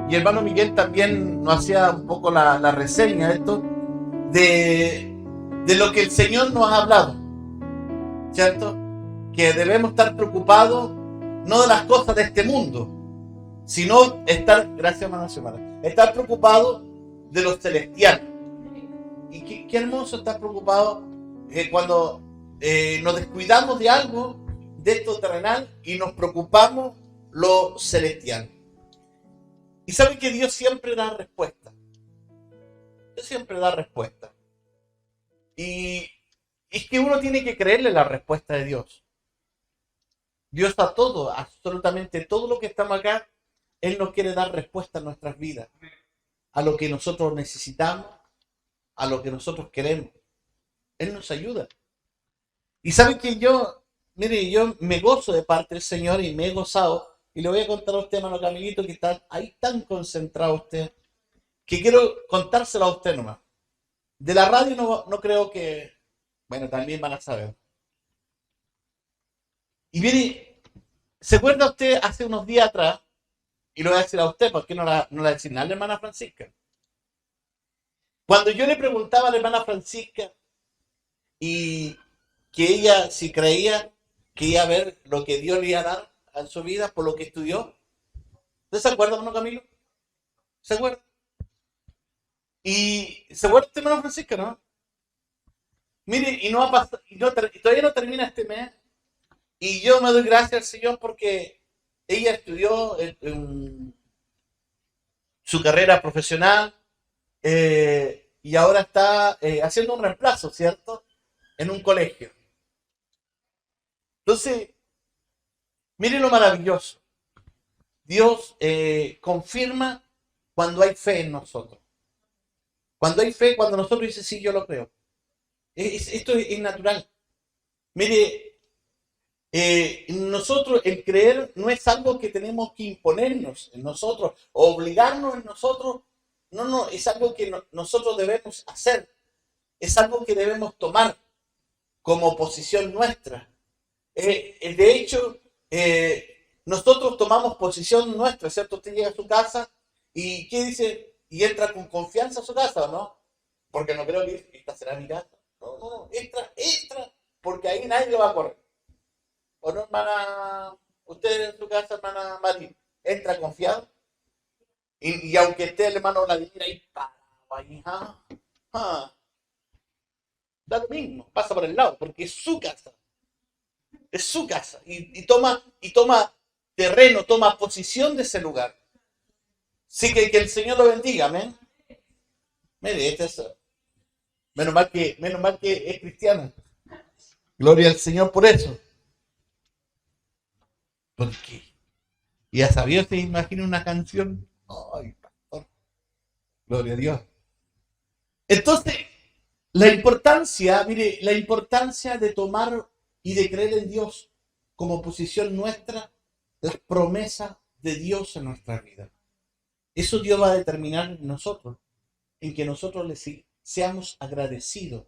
y hermano Miguel también nos hacía un poco la reseña de esto, de lo que el Señor nos ha hablado, ¿cierto? Que debemos estar preocupados no de las cosas de este mundo, sino estar, gracias hermano Xiomara, estar preocupados de los celestiales. Y qué hermoso estar preocupado cuando nos descuidamos de algo, de esto terrenal, y nos preocupamos lo celestial. Y saben que Dios siempre da respuesta. Dios siempre da respuesta. Y es que uno tiene que creerle la respuesta de Dios. Dios a todo, absolutamente todo lo que estamos acá, Él nos quiere dar respuesta en nuestras vidas. A lo que nosotros necesitamos, a lo que nosotros queremos. Él nos ayuda. Y saben que mire, yo me gozo de parte del Señor y me he gozado. Y le voy a contar a usted, hermano Camilito, que está ahí tan concentrado usted, que quiero contárselo a usted nomás. De la radio no creo que, bueno, también van a saber. Y mire, ¿se acuerda usted hace unos días atrás? Y lo voy a decir a usted, ¿por qué no la decir a la hermana Francisca? Cuando yo le preguntaba a la hermana Francisca y que ella si creía que iba a ver lo que Dios le iba a dar en su vida por lo que estudió. ¿Usted se acuerda, hermano Camilo? ¿Se acuerda? Y se acuerda usted, hermano Francisca, ¿no? Mire, y no ha pasado, todavía no termina este mes. Y yo me doy gracias al Señor porque ella estudió en su carrera profesional y ahora está haciendo un reemplazo, ¿cierto? En un colegio. Entonces, mire lo maravilloso. Dios confirma cuando hay fe en nosotros. Cuando hay fe, cuando nosotros dicen, sí, yo lo creo. Esto es natural. Mire, nosotros, el creer no es algo que tenemos que imponernos en nosotros, obligarnos en nosotros. No, es algo que nosotros debemos hacer. Es algo que debemos tomar como posición nuestra. De hecho, nosotros tomamos posición nuestra, ¿cierto? Usted llega a su casa y ¿qué dice? Y entra con confianza a su casa, ¿o no? Porque no creo que esta será mi casa. No, entra, porque ahí nadie lo va a correr. ¿O no, hermana? Usted en su casa, hermana Marín, entra confiado. Y aunque esté el hermano Vladimir ahí parado, ahí, da lo mismo, pasa por el lado, porque es su casa. Es su casa. Y toma terreno, toma posición de ese lugar. Así que el Señor lo bendiga, amén. Mire, menos mal que es cristiana. Gloria al Señor por eso. ¿Por qué? Y a sabido se imagina una canción. Ay, pastor. Gloria a Dios. Entonces, mire, la importancia de tomar y de creer en Dios como posición nuestra, las promesas de Dios en nuestra vida. Eso Dios va a determinar en nosotros, en que nosotros seamos agradecidos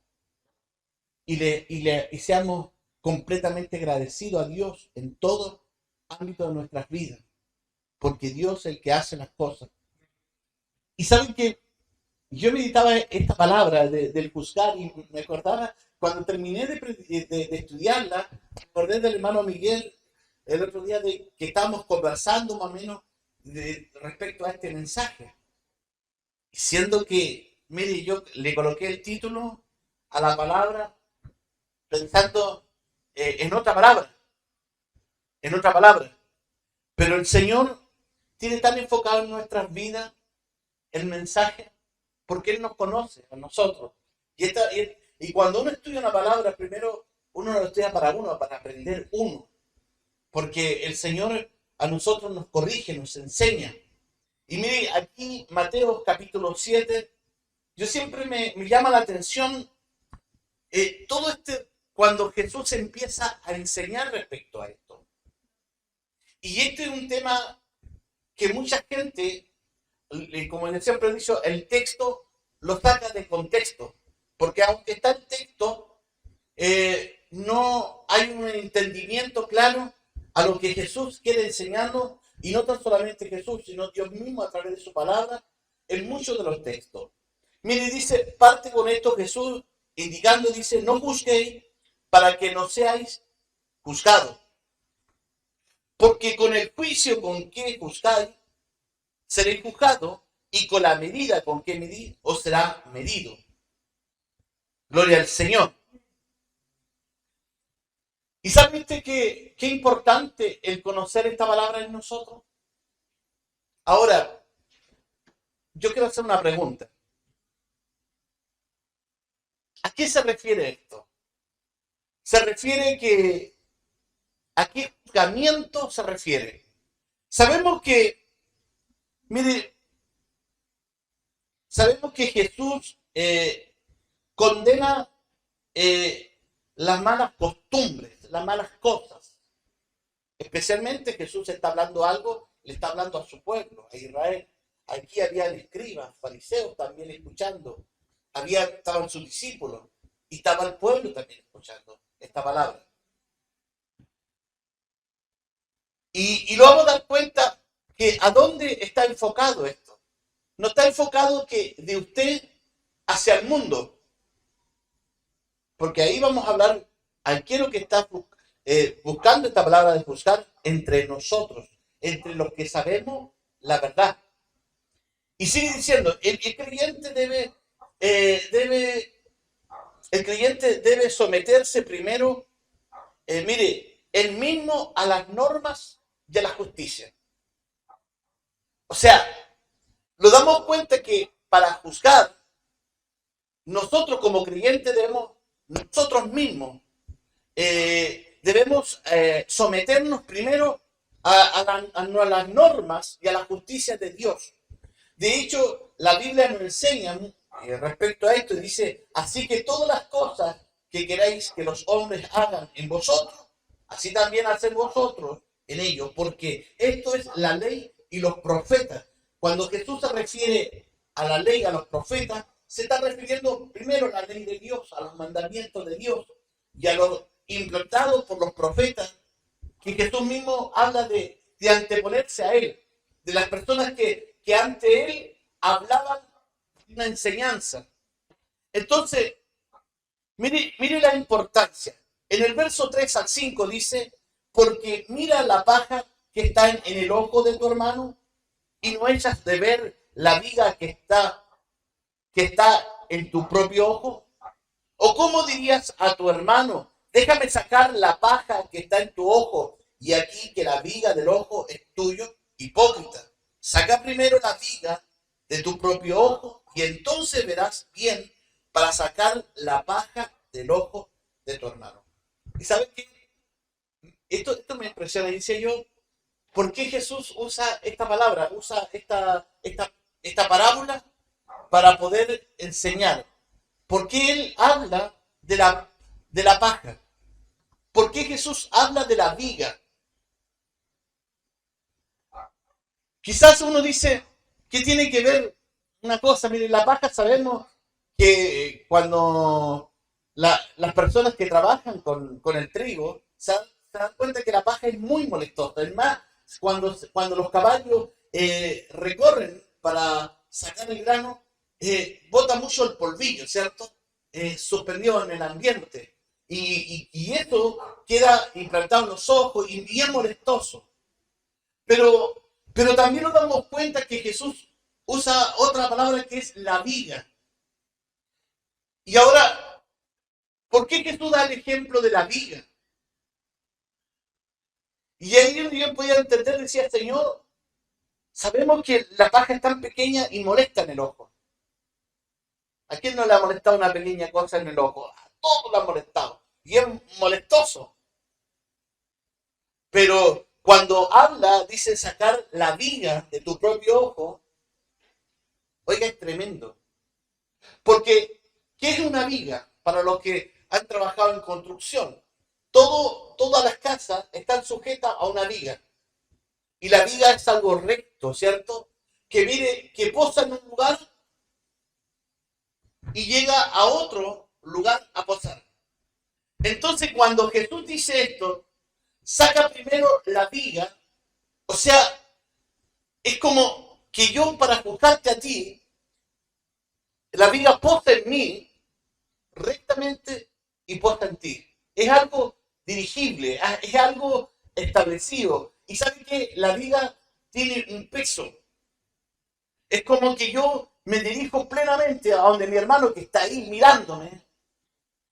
y seamos completamente agradecidos a Dios en todo ámbito de nuestras vidas, porque Dios es el que hace las cosas. Y saben que yo meditaba esta palabra del juzgar y me acordaba, cuando terminé de estudiarla, me acordé del hermano Miguel el otro día de que estábamos conversando más o menos respecto a este mensaje. Siendo que, mire, yo le coloqué el título a la palabra pensando en otra palabra. Pero el Señor tiene tan enfocado en nuestras vidas el mensaje porque Él nos conoce a nosotros. Y cuando uno estudia una palabra, primero uno lo estudia para uno, para aprender uno. Porque el Señor a nosotros nos corrige, nos enseña. Y mire, aquí Mateo capítulo 7, yo siempre me llama la atención todo cuando Jesús empieza a enseñar respecto a esto. Y este es un tema que mucha gente, como les siempre he dicho, el texto lo saca de contexto. Porque aunque está el texto, no hay un entendimiento claro a lo que Jesús quiere enseñarnos, Y no tan solamente Jesús, sino Dios mismo a través de su palabra en muchos de los textos. Mire, dice, parte con esto Jesús indicando, dice, no juzguéis para que no seáis juzgados. Porque con el juicio con que juzgáis, seréis juzgados, y con la medida con que medís, os será medido. Gloria al Señor. ¿Y sabe usted qué importante el conocer esta palabra en nosotros? Ahora, yo quiero hacer una pregunta. ¿A qué se refiere esto? Se refiere que... ¿A qué juzgamiento se refiere? Sabemos que, mire, sabemos que Jesús condena las malas costumbres, las malas cosas. Especialmente Jesús está hablando algo, le está hablando a su pueblo, a Israel. Aquí habían escribas, fariseos también escuchando. Estaban sus discípulos y estaba el pueblo también escuchando esta palabra. Y lo vamos a dar cuenta que a dónde está enfocado esto. No está enfocado que de usted hacia el mundo. Porque ahí vamos a hablar, aquí es lo que está buscando esta palabra de juzgar entre nosotros, entre los que sabemos la verdad. Y sigue diciendo, el creyente debe someterse primero, mire, él mismo a las normas y a la justicia. O sea, nos damos cuenta que para juzgar, nosotros como creyentes nosotros mismos, debemos someternos primero a las normas y a la justicia de Dios. De hecho, la Biblia nos enseña respecto a esto, dice, así que todas las cosas que queráis que los hombres hagan en vosotros, así también hacen vosotros en ellos, porque esto es la ley y los profetas. Cuando Jesús se refiere a la ley, a los profetas, se está refiriendo primero a la ley de Dios, a los mandamientos de Dios y a los implantados por los profetas, que Jesús mismo habla de anteponerse a Él, de las personas que ante Él hablaban una enseñanza. Entonces, mire la importancia. En el verso 3 al 5 dice, porque mira la paja que está en el ojo de tu hermano y no echas de ver la viga que está en tu propio ojo. ¿O cómo dirías a tu hermano, déjame sacar la paja que está en tu ojo y aquí que la viga del ojo es tuyo? Hipócrita, saca primero la viga de tu propio ojo y entonces verás bien para sacar la paja del ojo de tu hermano. ¿Y sabes qué? Esto me impresiona, dice yo, ¿por qué Jesús usa esta palabra, usa esta parábola para poder enseñar? ¿Por qué Él habla de la paja? ¿Por qué Jesús habla de la viga? Quizás uno dice, ¿qué tiene que ver una cosa? Mire, la paja sabemos que cuando las personas que trabajan con el trigo se dan cuenta que la paja es muy molestosa. Es más, cuando los caballos recorren para sacar el grano, bota mucho el polvillo, ¿cierto? Suspendido en el ambiente. Y esto queda implantado en los ojos y bien molestoso. Pero también nos damos cuenta que Jesús usa otra palabra que es la viga. Y ahora, ¿por qué Jesús da el ejemplo de la viga? Y ahí yo podía entender, decía, Señor, sabemos que la paja es tan pequeña y molesta en el ojo. ¿A quién no le ha molestado una pequeña cosa en el ojo? A todos lo ha molestado. Y es molestoso. Pero cuando habla, dice sacar la viga de tu propio ojo. Oiga, es tremendo. Porque, ¿qué es una viga? Para los que han trabajado en construcción. Todas las casas están sujetas a una viga. Y la viga es algo recto, ¿cierto? Que posa en un lugar y llega a otro lugar a posar. Entonces, cuando Jesús dice esto, saca primero la viga, o sea, Es como que yo para juzgarte a ti, la viga posta en mí rectamente y posta en ti. Es algo dirigible, es algo establecido. Y sabe que la viga tiene un peso. Es como que yo me dirijo plenamente a donde mi hermano que está ahí mirándome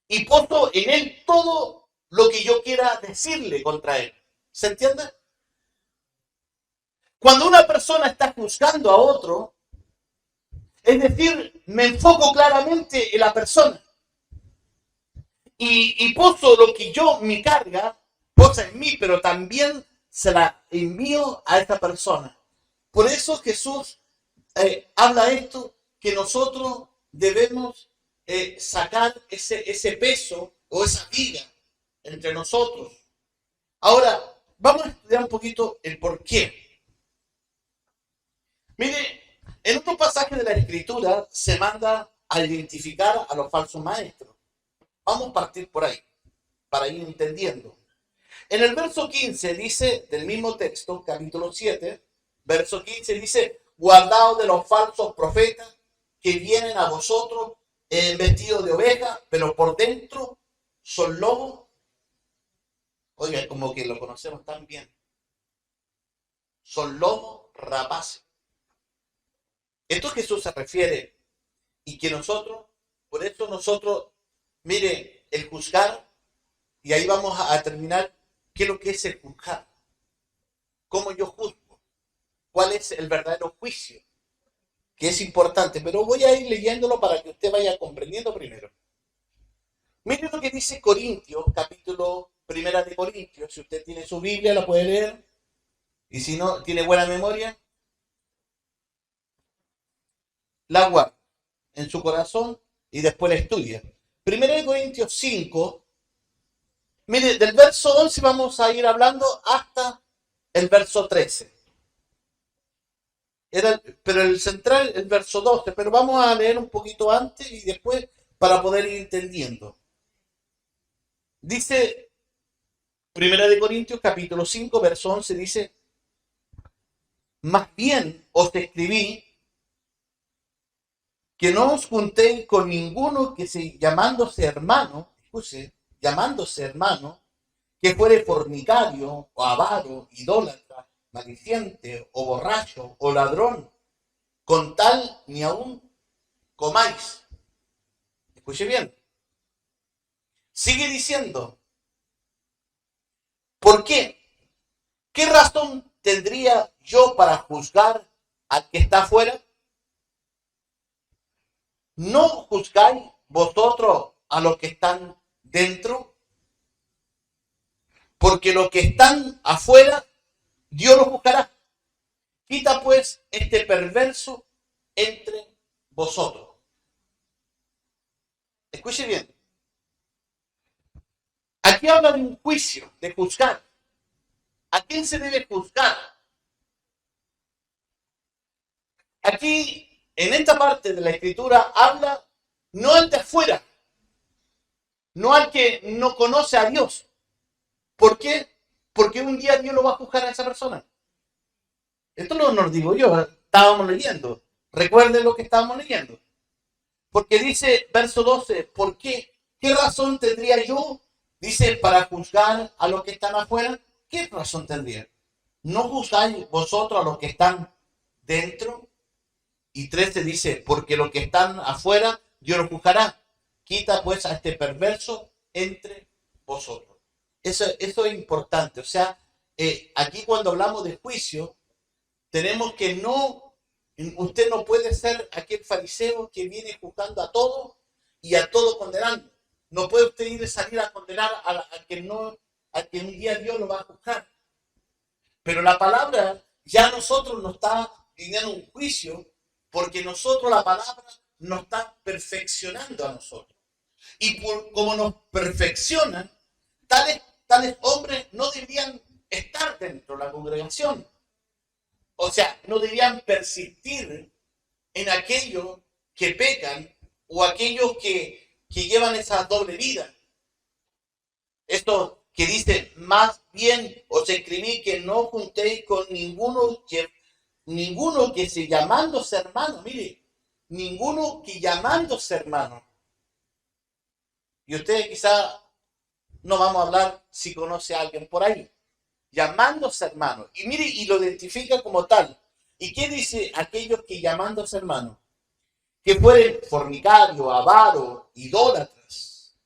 y posto en él todo lo que yo quiera decirle contra él. ¿Se entiende? Cuando una persona está juzgando a otro, es decir, me enfoco claramente en la persona y poso lo que yo, mi carga, posa en mí, pero también se la envío a esta persona. Por eso Jesús habla esto, que nosotros debemos sacar ese peso o esa viga entre nosotros. Ahora, vamos a estudiar un poquito el por qué. Mire, en otro pasaje de la Escritura se manda a identificar a los falsos maestros. Vamos a partir por ahí, para ir entendiendo. En el verso 15 dice, del mismo texto, capítulo 7, verso 15 dice, guardaos de los falsos profetas que vienen a vosotros vestidos de oveja, pero por dentro son lobos. Oiga, como que lo conocemos tan bien. Son lobos rapaces. Esto Jesús se refiere y que nosotros, por eso nosotros, mire, el juzgar, y ahí vamos a terminar, ¿qué es lo que es el juzgar? ¿Cómo yo juzgo? ¿Cuál es el verdadero juicio? Que es importante, pero voy a ir leyéndolo para que usted vaya comprendiendo primero. Mire lo que dice Corintios, capítulo 1 de Corintios. Si usted tiene su Biblia, la puede leer. Y si no, tiene buena memoria, la guarda en su corazón y después la estudia. 1 de Corintios 5, mire, del verso 11 vamos a ir hablando hasta el verso 13. Pero el central, el verso 12, pero vamos a leer un poquito antes y después para poder ir entendiendo. Dice 1 de Corintios capítulo 5, verso 11, dice, más bien os escribí que no os juntéis con ninguno que llamándose hermano, escuche, llamándose hermano, que fuere fornicario, o avaro, idólatra, maliciente, o borracho, o ladrón, con tal ni aún comáis. Escuche bien. Sigue diciendo, ¿por qué? ¿Qué razón tendría yo para juzgar al que está afuera? ¿No juzgáis vosotros a los que están dentro? Porque los que están afuera, Dios los juzgará. Quita pues este perverso entre vosotros. Escuche bien. Aquí habla de un juicio, de juzgar. ¿A quién se debe juzgar? Aquí, en esta parte de la Escritura, habla no al de afuera, no al que no conoce a Dios. ¿Por qué? Porque un día Dios lo va a juzgar a esa persona. Esto no nos digo yo, estábamos leyendo. Recuerden lo que estábamos leyendo. Porque dice, verso 12, ¿por qué? ¿Qué razón tendría yo? Dice, para juzgar a los que están afuera. ¿Qué razón tendría? ¿No juzgáis vosotros a los que están dentro? Y 13 dice, porque los que están afuera, Dios los juzgará. Quita pues a este perverso entre vosotros. Eso es importante. O sea, aquí cuando hablamos de juicio, tenemos que usted no puede ser aquel fariseo que viene juzgando a todo y a todo condenando. No puede usted ir a salir a condenar a que un día Dios lo va a juzgar. Pero la palabra ya nosotros nos está pidiendo un juicio porque nosotros la palabra nos está perfeccionando a nosotros. Y como nos perfeccionan, tales hombres no deberían estar dentro de la congregación. O sea, no deberían persistir en aquellos que pecan o aquellos que llevan esa doble vida. Esto que dice, más bien os escribí que no juntéis con ninguno ninguno que se llamándose hermano, mire, ninguno que llamándose hermano. Y ustedes quizá no vamos a hablar si conoce a alguien por ahí, llamándose hermano. Y mire, y lo identifica como tal. ¿Y qué dice aquellos que llamándose hermano? Que fueren fornicarios, avaros, idólatras,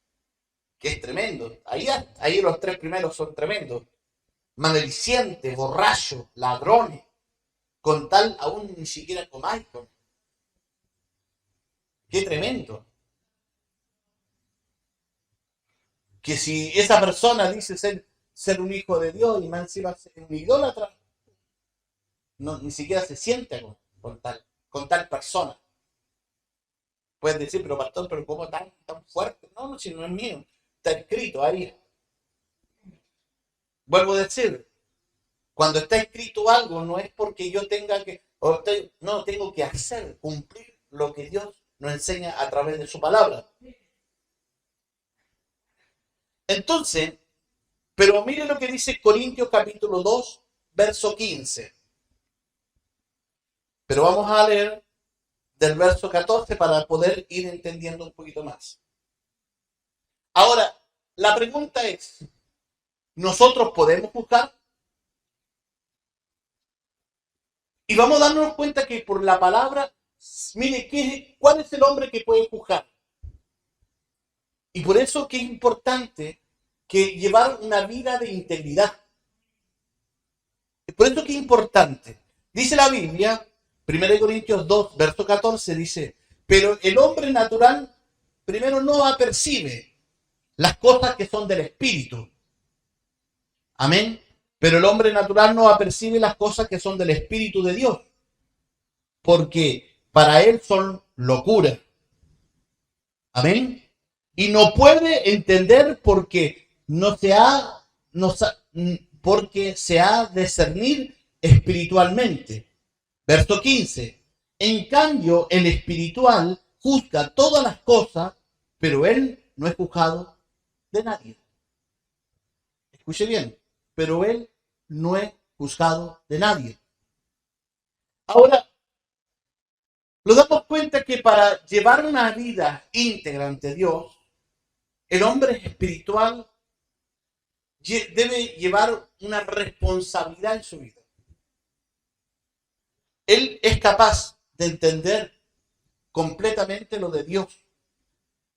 que es tremendo. Ahí los tres primeros son tremendos. Maledicientes, borrachos, ladrones, con tal aún ni siquiera comáis. Qué tremendo. Que si esa persona dice ser un hijo de Dios y más encima ser un idólatra, no, ni siquiera se siente con tal persona. Puedes decir, pero pastor, pero ¿cómo tan fuerte? No, no, si no es mío. Está escrito ahí. Vuelvo a decir, cuando está escrito algo, no es porque yo tenga que, no, tengo que hacer, cumplir lo que Dios nos enseña a través de su palabra. Entonces, pero mire lo que dice Corintios capítulo 2, verso 15. Pero vamos a leer del verso 14 para poder ir entendiendo un poquito más. Ahora, la pregunta es, ¿nosotros podemos juzgar? Y vamos a darnos cuenta que por la palabra, mire, ¿cuál es el hombre que puede juzgar? Y por eso que es importante que llevar una vida de integridad. Por eso que es importante. Dice la Biblia, 1 Corintios 2, verso 14, dice, pero el hombre natural primero no apercibe las cosas que son del Espíritu. Amén. Pero el hombre natural no apercibe las cosas que son del Espíritu de Dios, porque para él son locura. Amén. Y no puede entender porque porque se ha de discernir espiritualmente. Verso 15. En cambio, el espiritual juzga todas las cosas, pero él no es juzgado de nadie. Escuche bien, pero él no es juzgado de nadie. Ahora, nos damos cuenta que para llevar una vida íntegra ante Dios, el hombre espiritual debe llevar una responsabilidad en su vida. Él es capaz de entender completamente lo de Dios,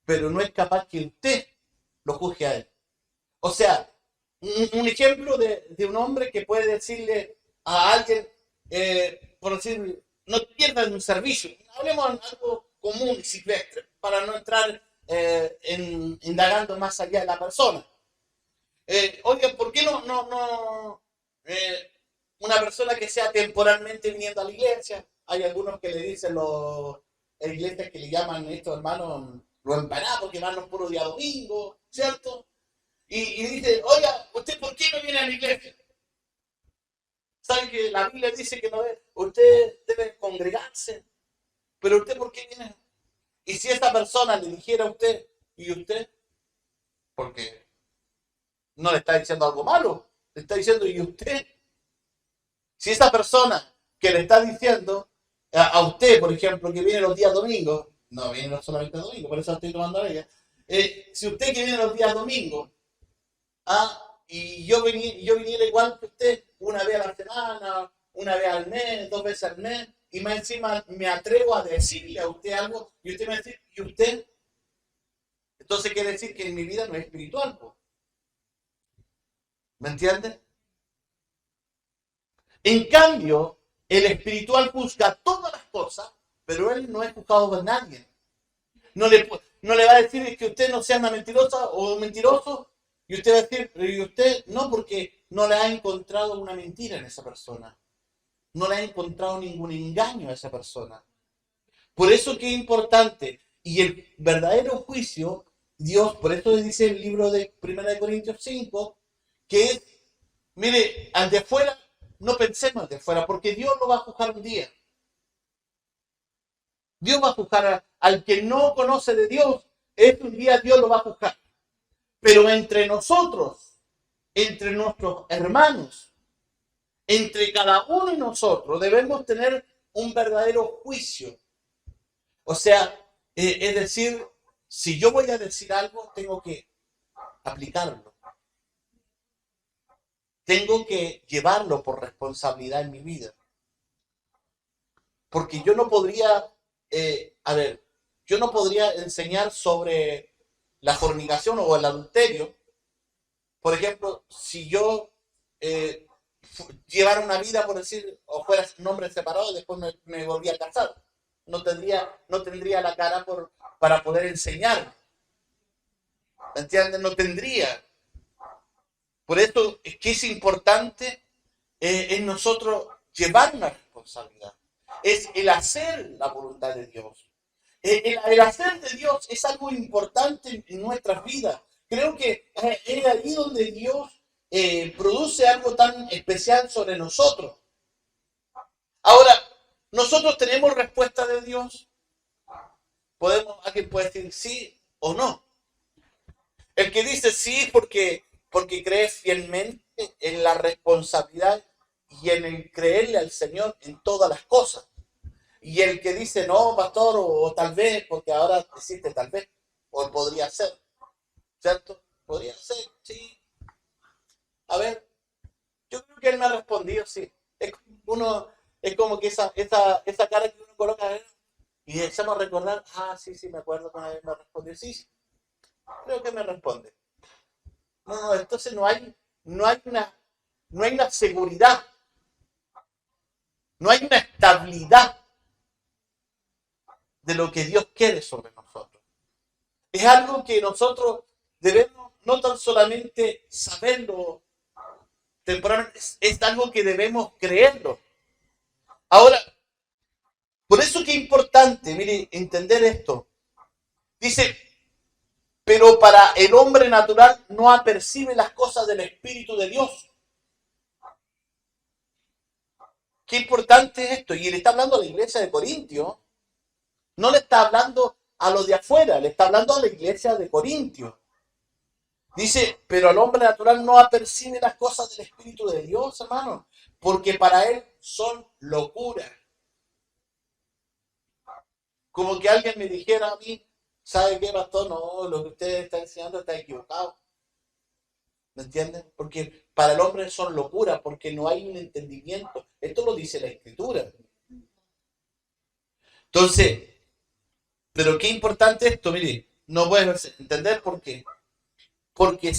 pero no es capaz que usted lo juzgue a él. O sea, un ejemplo de un hombre que puede decirle a alguien, por decir, no pierdas un servicio. Hablemos de algo común y silvestre, para no entrar indagando más allá de la persona. Oiga, ¿por qué no una persona que sea temporalmente viniendo a la iglesia? Hay algunos que le dicen iglesias que le llaman estos hermanos los empanados, porque van los puros día domingo, ¿cierto? Y dice, oiga, ¿usted por qué no viene a la iglesia? ¿Sabe que la Biblia dice que no debe, usted debe congregarse? Pero usted, ¿por qué viene? Y si esta persona le dijera a usted, ¿y usted? Porque no le está diciendo algo malo, le está diciendo, ¿y usted? Si esa persona que le está diciendo a usted, por ejemplo, que viene los días domingos, no viene solamente los domingos, por eso estoy tomando a ella, si usted que viene los días domingos, y yo viniera igual que usted, una vez a la semana, una vez al mes, 2 veces al mes, y más encima me atrevo a decirle a usted algo, y usted me dice, ¿y usted? Entonces quiere decir que en mi vida no es espiritual, ¿no? ¿Me entiende? En cambio, el espiritual juzga todas las cosas, pero él no es juzgado por nadie. No le va a decir que usted no sea una mentirosa o mentiroso, y usted va a decir, pero y usted no, porque no le ha encontrado una mentira en esa persona. No le ha encontrado ningún engaño a esa persona. Por eso que es importante. Y el verdadero juicio, Dios, por eso dice el libro de 1 Corintios 5, que es, mire, al de afuera, no pensemos al de afuera, porque Dios lo va a juzgar un día. Dios va a juzgar al que no conoce de Dios, un día Dios lo va a juzgar. Pero entre nosotros, entre nuestros hermanos, entre cada uno de nosotros debemos tener un verdadero juicio. O sea, es decir, si yo voy a decir algo, tengo que aplicarlo. Tengo que llevarlo por responsabilidad en mi vida. Porque yo no podría, yo no podría enseñar sobre la fornicación o el adulterio. Por ejemplo, si yo llevara una vida, por decir, o fuera un hombre separado y después me volvía a casar. No tendría la cara para poder enseñar. ¿Me entiendes? No tendría. Por eso es que es importante en nosotros llevar una responsabilidad. Es el hacer la voluntad de Dios. El hacer de Dios es algo importante en nuestras vidas. Creo que es ahí donde Dios produce algo tan especial sobre nosotros. Ahora, nosotros tenemos respuesta de Dios. Alguien puede decir sí o no. El que dice sí porque cree fielmente en la responsabilidad y en el creerle al Señor en todas las cosas. Y el que dice no, pastor, o tal vez, porque ahora existe tal vez, o podría ser, ¿cierto? Podría ser, sí. A ver, yo creo que él me ha respondido, sí. Es como que esa cara que uno coloca y empezamos a recordar, sí, me acuerdo que una vez me respondió, sí, creo que me responde. No, entonces no hay una seguridad, no hay una estabilidad de lo que Dios quiere sobre nosotros. Es algo que nosotros debemos no tan solamente saberlo temporalmente, es algo que debemos creerlo. Ahora, por eso que es importante, mire, entender esto. Dice, pero para el hombre natural no apercibe las cosas del Espíritu de Dios. Qué importante es esto. Y le está hablando a la iglesia de Corintios. No le está hablando a los de afuera, le está hablando a la iglesia de Corintios. Dice, pero el hombre natural no apercibe las cosas del Espíritu de Dios, hermano, porque para él son locura. Como que alguien me dijera a mí, ¿sabe qué, pastor? No, lo que usted está enseñando está equivocado. ¿Me entienden? Porque para el hombre son locura, porque no hay un entendimiento. Esto lo dice la Escritura. Entonces, pero qué importante esto, mire, no puedes entender por qué. Porque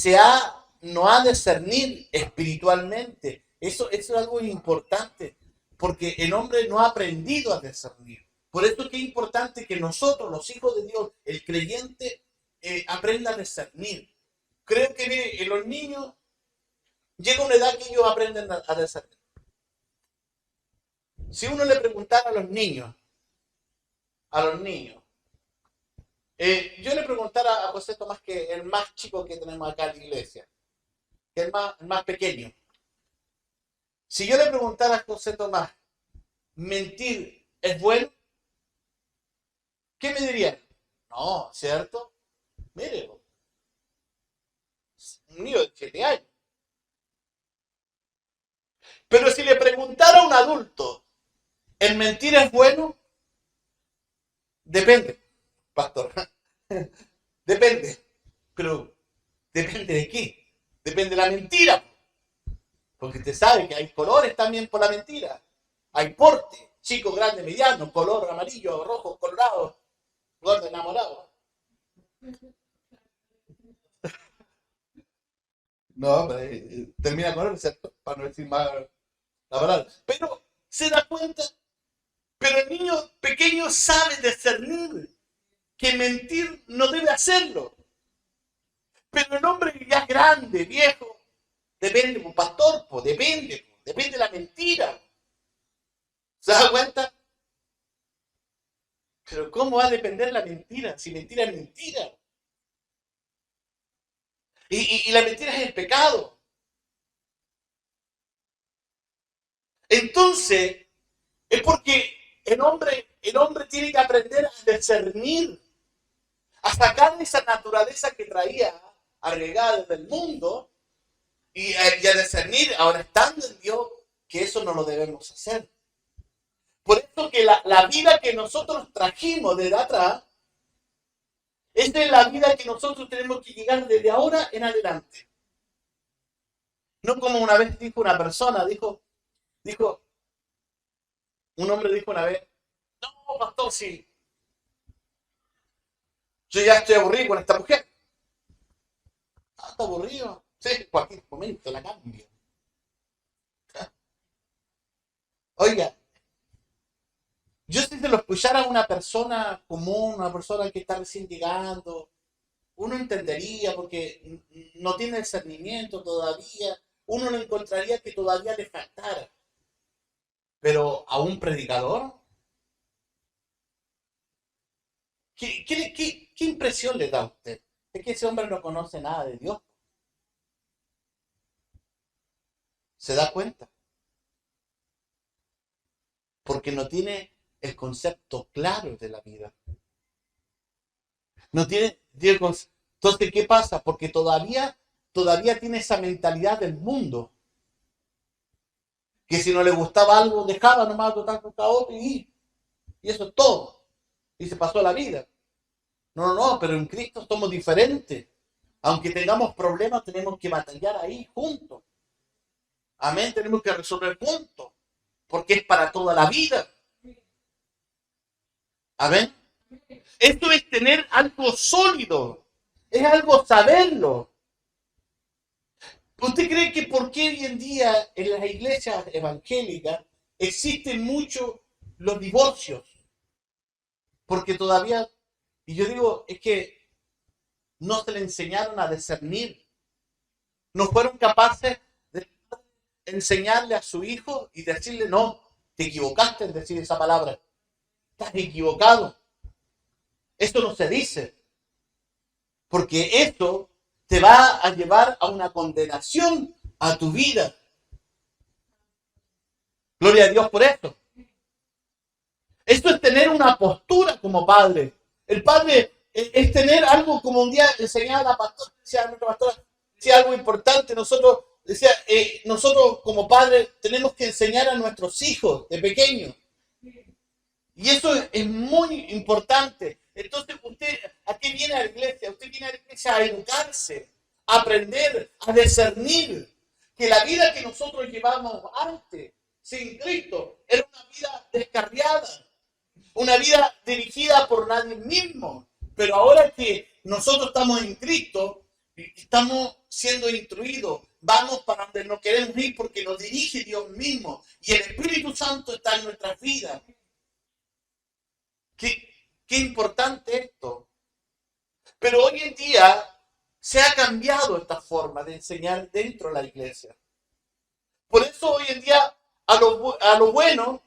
no ha de discernir espiritualmente. Eso es algo importante, porque el hombre no ha aprendido a discernir. Por eso es que es importante que nosotros, los hijos de Dios, el creyente, aprenda a discernir. Creo que, mire, en los niños llega una edad que ellos aprenden a discernir. Si uno le preguntara a los niños, yo le preguntara a José Tomás, que el más chico que tenemos acá en la iglesia, que es el más pequeño. Si yo le preguntara a José Tomás, ¿mentir es bueno? ¿Qué me diría? No, ¿cierto? Mire, un niño de 7 años. Pero si le preguntara a un adulto, ¿el mentir es bueno? Depende, pastor. Depende. Pero, ¿depende de qué? Depende de la mentira. Porque usted sabe que hay colores también por la mentira. Hay porte, chico, grande, mediano, color amarillo, rojo, colorado, gordo, enamorado. No, pero, termina con él, ¿cierto? Para no decir más la palabra. Pero, ¿se da cuenta? Pero el niño pequeño sabe discernir que mentir no debe hacerlo. Pero el hombre ya grande, viejo, depende, pues, pastor, pues, depende de la mentira. ¿Se da cuenta? Pero ¿cómo va a depender la mentira? Si mentira es mentira. Y la mentira es el pecado. Entonces, es porque el hombre tiene que aprender a discernir, a sacar esa naturaleza que traía agregada desde el mundo y a discernir, ahora estando en Dios, que eso no lo debemos hacer. Por eso que la vida que nosotros trajimos desde atrás, esta es la vida que nosotros tenemos que llegar desde ahora en adelante. No como una vez dijo una persona, un hombre dijo una vez, no, pastor, sí, yo ya estoy aburrido con esta mujer. Ah, está aburrido. Sí, en cualquier momento la cambio. Oiga, yo si se lo escuchara a una persona común, una persona que está recién llegando, uno entendería porque no tiene discernimiento todavía, uno lo encontraría que todavía le faltara. Pero a un predicador, ¿qué impresión le da a usted? Es que ese hombre no conoce nada de Dios. ¿Se da cuenta? Porque no tiene el concepto claro de la vida. No tiene el concepto. Entonces, ¿qué pasa? Porque todavía tiene esa mentalidad del mundo. Que si no le gustaba algo, dejaba nomás total contra otro y eso es todo. Y se pasó la vida. No, pero en Cristo somos diferentes. Aunque tengamos problemas, tenemos que batallar ahí juntos. Amén, tenemos que resolver juntos. Porque es para toda la vida. Amén. Esto es tener algo sólido. Es algo saberlo. ¿Usted cree que por qué hoy en día en las iglesias evangélicas existen muchos los divorcios? Porque todavía, y yo digo, es que no se le enseñaron a discernir. No fueron capaces de enseñarle a su hijo y decirle, no, te equivocaste en decir esa palabra. Estás equivocado. Esto no se dice. Porque esto te va a llevar a una condenación a tu vida. Gloria a Dios por esto. Esto es tener una postura como padre. El padre es tener algo como un día enseñaba la pastora, decía nuestra pastora, decía algo importante. Nosotros como padres tenemos que enseñar a nuestros hijos de pequeños. Y eso es muy importante. Entonces, usted, ¿a qué viene a la iglesia? Usted viene a la iglesia a educarse, a aprender, a discernir que la vida que nosotros llevamos antes, sin Cristo, era una vida descarriada, una vida dirigida por nadie mismo. Pero ahora que nosotros estamos en Cristo, estamos siendo instruidos, vamos para donde nos queremos ir porque nos dirige Dios mismo y el Espíritu Santo está en nuestras vidas. Qué importante esto. Pero hoy en día se ha cambiado esta forma de enseñar dentro de la iglesia. Por eso hoy en día a lo bueno,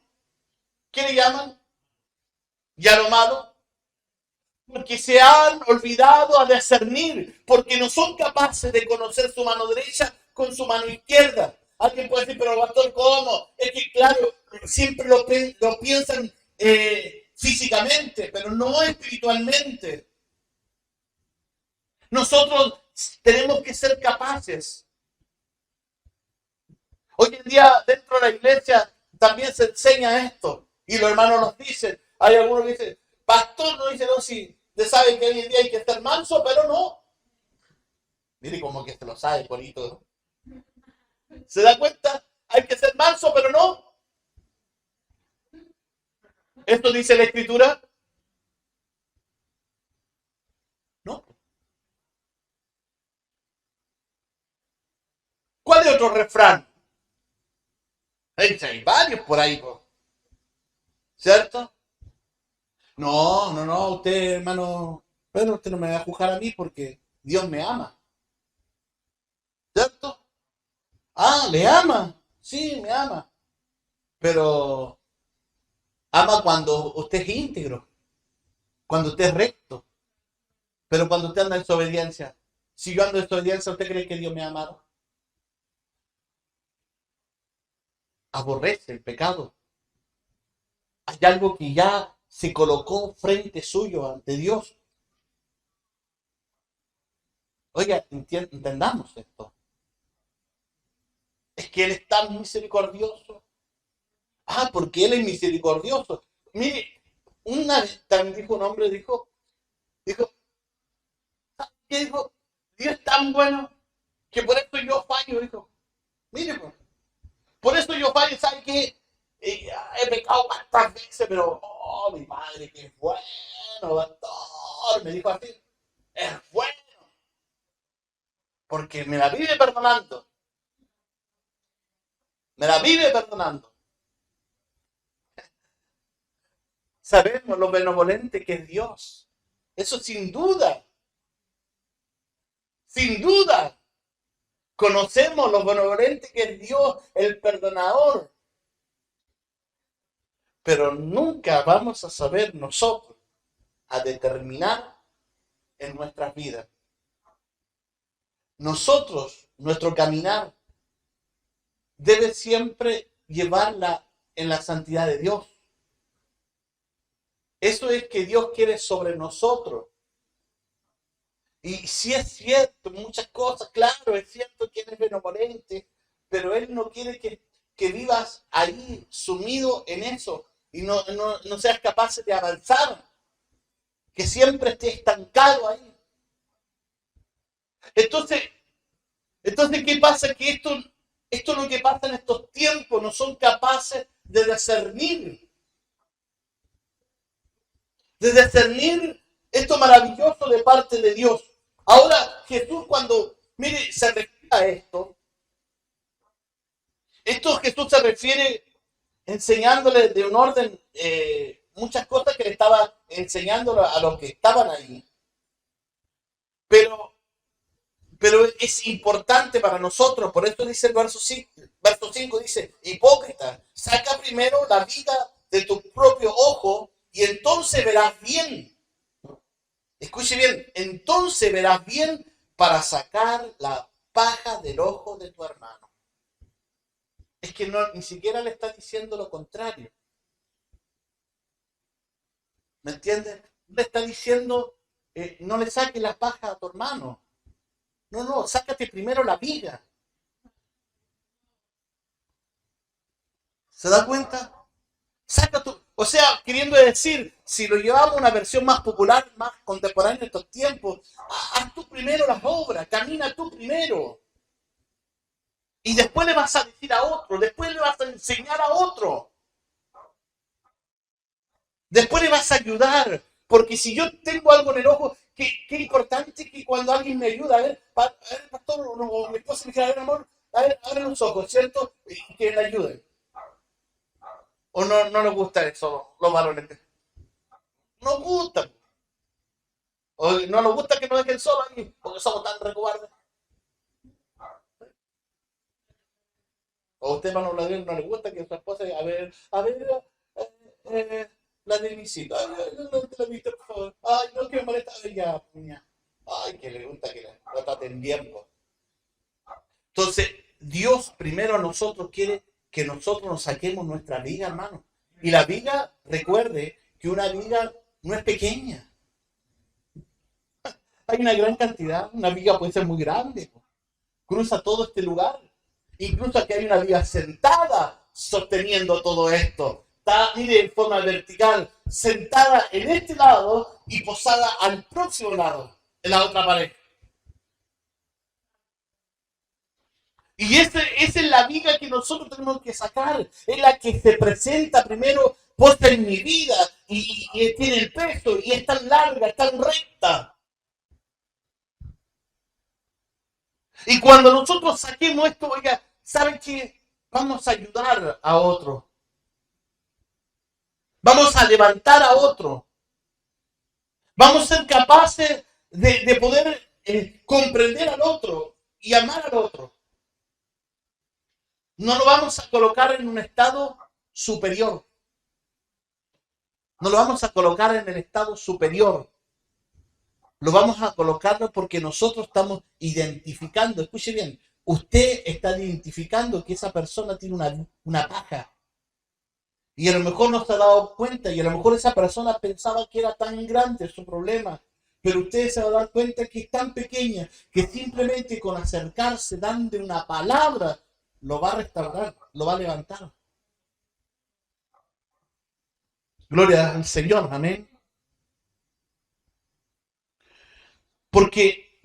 ¿qué le llaman? Y a lo malo, porque se han olvidado a discernir, porque no son capaces de conocer su mano derecha con su mano izquierda. Alguien puede decir, pero pastor, ¿cómo? Es que claro, siempre lo piensan físicamente, pero no espiritualmente. Nosotros tenemos que ser capaces. Hoy en día dentro de la iglesia también se enseña esto y los hermanos nos dicen, hay algunos que dicen, pastor, no dice, no, si usted sabe que hoy en día hay que estar manso, pero no. Mire como que se lo sabe, bonito. ¿Se da cuenta? Hay que ser manso, pero no. ¿Esto dice la Escritura? No. ¿Cuál es otro refrán? Hay varios por ahí, ¿cierto? No, usted, hermano, pero usted no me va a juzgar a mí porque Dios me ama, ¿cierto? Ah, ¿le ama? Sí, me ama. Pero ama cuando usted es íntegro, cuando usted es recto. Pero cuando usted anda en desobediencia, si yo ando en desobediencia, ¿usted cree que Dios me ha amado? Aborrece el pecado. Hay algo que ya se colocó frente suyo ante Dios. Oiga, entendamos esto. Es Es que Él es tan misericordioso. Ah, porque Él es misericordioso. Mire, una vez también dijo un hombre, dijo, ¿qué dijo? Dios es tan bueno que por eso yo fallo, dijo. Mire, pues, por eso yo fallo, ¿sabe qué? He pecado tantas veces, pero, oh, mi padre, que es bueno, pastor, me dijo así, es bueno, porque me la vive perdonando, me la vive perdonando. Sabemos lo benevolente que es Dios. Eso sin duda, sin duda. Conocemos lo benevolente que es Dios, el perdonador. Pero nunca vamos a saber nosotros a determinar en nuestras vidas. Nosotros, nuestro caminar, debe siempre llevarla en la santidad de Dios. Eso es que Dios quiere sobre nosotros. Y si es cierto, muchas cosas, claro, es cierto que Él es benevolente, pero Él no quiere que vivas ahí sumido en eso y no seas capaz de avanzar, que siempre estés estancado ahí. Entonces, ¿qué pasa? Que esto es lo que pasa en estos tiempos, no son capaces de discernir esto maravilloso de parte de Dios. Ahora, Jesús cuando, mire, se refiere a esto Jesús se refiere enseñándole de un orden, muchas cosas que le estaba enseñando a los que estaban ahí. Pero es importante para nosotros, por eso dice el verso 5, dice, hipócrita, saca primero la viga de tu propio ojo y entonces verás bien. Escuche bien, entonces verás bien para sacar la paja del ojo de tu hermano. Es que ni siquiera le está diciendo lo contrario. ¿Me entiendes? Le está diciendo, no le saques la paja a tu hermano. No, sácate primero la viga. ¿Se da cuenta? O sea, queriendo decir, si lo llevamos a una versión más popular, más contemporánea en estos tiempos, haz tú primero las obras, camina tú primero. Y después le vas a decir a otro, después le vas a enseñar a otro. Después le vas a ayudar, porque si yo tengo algo en el ojo, qué importante que cuando alguien me ayuda, a ver, pastor, o mi esposa me dice, a ver, amor, a ver, abre los ojos, ¿cierto? Y que le ayuden. ¿O no nos gusta eso, los varones? No gusta. O no nos gusta que nos dejen solos ahí, porque somos tan recobardes. O a usted, hermano Vladimir, no le gusta que su esposa, la de visita. Ay, no te la viste, por favor. Ay, no, que me molesta. Ay, ya, puña. Ay, que le gusta que la traten bien. Entonces, Dios primero a nosotros quiere que nosotros nos saquemos nuestra viga, hermano. Y la viga, recuerde que una viga no es pequeña. Hay una gran cantidad. Una viga puede ser muy grande. Cruza todo este lugar. Incluso aquí hay una viga sentada sosteniendo todo esto. Está, mire, en forma vertical, sentada en este lado y posada al próximo lado, en la otra pared. Y esa es la viga que nosotros tenemos que sacar. Es la que se presenta primero, puesta en mi vida y tiene el peso y es tan larga, es tan recta. Y cuando nosotros saquemos esto, oiga, ¿saben qué? Vamos a ayudar a otro. Vamos a levantar a otro. Vamos a ser capaces de poder comprender al otro y amar al otro. No lo vamos a colocar en un estado superior. No lo vamos a colocar en el estado superior. Lo vamos a colocarlo porque nosotros estamos identificando, escuche bien, usted está identificando que esa persona tiene una paja. Y a lo mejor no se ha dado cuenta y a lo mejor esa persona pensaba que era tan grande su problema. Pero usted se va a dar cuenta que es tan pequeña que simplemente con acercarse, dándole una palabra, lo va a restaurar, lo va a levantar. Gloria al Señor, amén. Porque,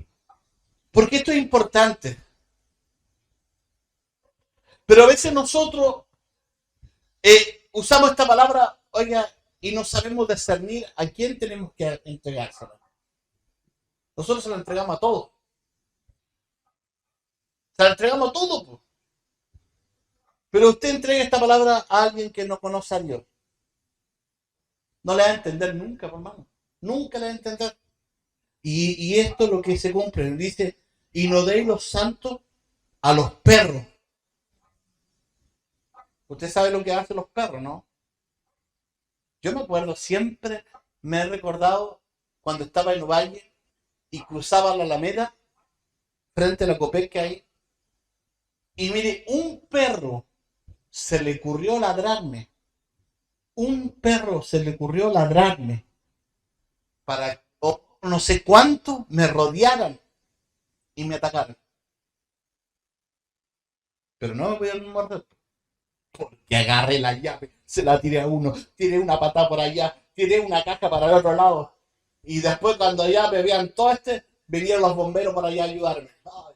porque esto es importante. Pero a veces nosotros usamos esta palabra, oiga, y no sabemos discernir a quién tenemos que entregársela. Nosotros se la entregamos a todos. Se la entregamos a todos, pues. Pero usted entrega esta palabra a alguien que no conoce a Dios. No le va a entender nunca, hermano. Nunca le va a entender. Y esto es lo que se cumple. Dice, y no deis los santos a los perros. Usted sabe lo que hacen los perros, ¿no? Yo me acuerdo, siempre me he recordado cuando estaba en Ovalle y cruzaba la Alameda frente a la Copec que hay. Y mire, un perro se le ocurrió ladrarme. Un perro se le ocurrió ladrarme para no sé cuánto me rodearan y me atacaran. Pero no me voy a morder. Porque agarré la llave, se la tiré a uno, tiré una patada por allá, tiré una caja para el otro lado. Y después cuando ya me veían todo vinieron los bomberos para allá a ayudarme. Ay.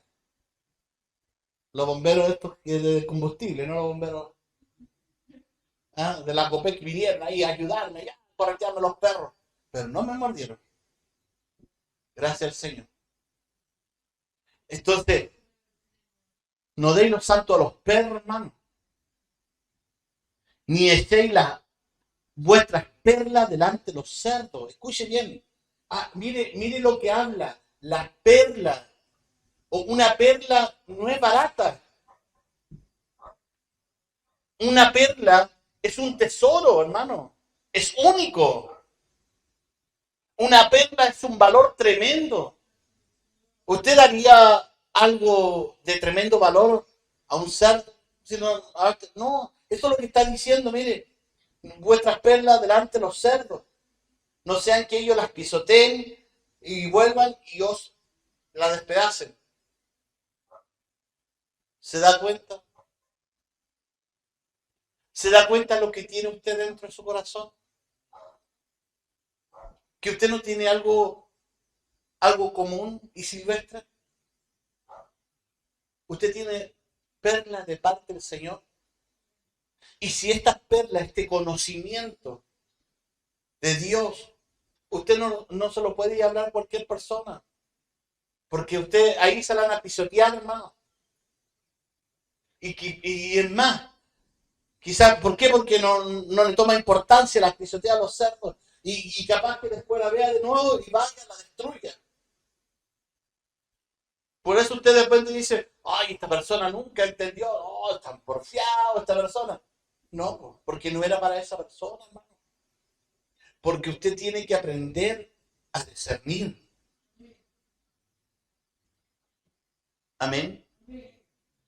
Los bomberos estos de combustible, no los bomberos de la Copec vinieron ahí a ayudarme, ya, corretearme los perros. Pero no me mordieron. Gracias al Señor. Entonces, no deis los santos a los perros, hermano. Ni echéis vuestras perlas delante de los cerdos. Escuche bien. Mire lo que habla. La perla. O una perla no es barata. Una perla es un tesoro, hermano. Es único. Una perla es un valor tremendo. ¿Usted daría algo de tremendo valor a un cerdo? No, eso es lo que está diciendo, mire. Vuestras perlas delante de los cerdos. No sean que ellos las pisoteen y vuelvan y os la despedacen. ¿Se da cuenta? ¿Se da cuenta lo que tiene usted dentro de su corazón? Que usted no tiene algo común y silvestre. Usted tiene perlas de parte del Señor. Y si estas perlas, este conocimiento de Dios, usted no se lo puede hablar a cualquier persona. Porque usted ahí se la van a pisotear, hermano. Y es más, quizás, ¿por qué? Porque no le toma importancia, las pisotea a los cerdos. Y capaz que después la vea de nuevo y vaya, la destruya. Por eso usted de repente dice, ay, esta persona nunca entendió, oh, es tan porfiado esta persona. No, porque no era para esa persona, hermano. Porque usted tiene que aprender a discernir. Amén.